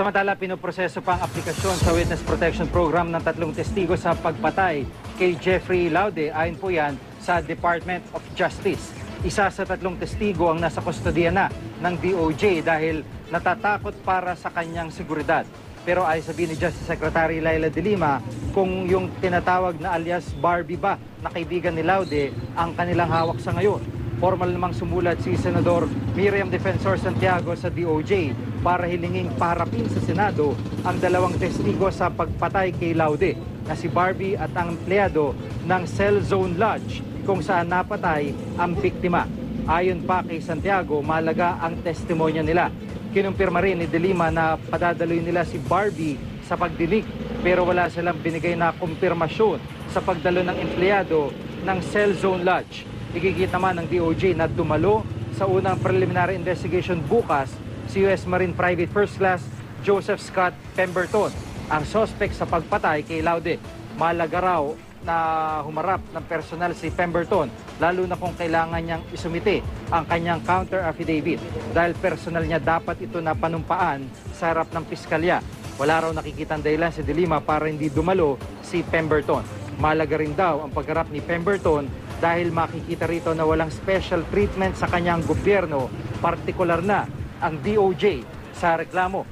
Samantala, pinoproseso pa ang aplikasyon sa Witness Protection Program ng 3 testigo sa pagpatay kay Jeffrey Laude. Ayon po yan sa Department of Justice. Isa sa 3 testigo ang nasa kustodiya na ng DOJ dahil natatakot para sa kanyang seguridad. Pero ay sabihin ni Justice Secretary Leila de Lima kung yung tinatawag na alias Barbie ba na kaibigan ni Laude ang kanilang hawak sa ngayon. Formal namang sumulat si Senador Miriam Defensor Santiago sa DOJ para hilinging paharapin sa Senado ang 2 testigo sa pagpatay kay Laude na si Barbie at ang empleyado ng Cell Zone Lodge kung saan napatay ang biktima. Ayon pa kay Santiago, mahalaga ang testimonya nila. Kinumpirma rin ni De Lima na padadaloy nila si Barbie sa pagdinig pero wala silang binigay na kumpirmasyon sa pagdalo ng empleyado ng Cell Zone Lodge. Igigit naman ng DOJ na dumalo sa unang preliminary investigation bukas si US Marine Private First Class Joseph Scott Pemberton, ang suspect sa pagpatay kay Laude. Mahalaga raw na humarap ng personal si Pemberton, lalo na kung kailangan niyang isumite ang kanyang counter affidavit dahil personal niya dapat ito na panumpaan sa harap ng piskalya. Wala raw nakikitang dahilan si De Lima para hindi dumalo si Pemberton. Mahalaga rin daw ang pagharap ni Pemberton dahil makikita rito na walang special treatment sa kanyang gobyerno, partikular na ang DOJ sa reklamo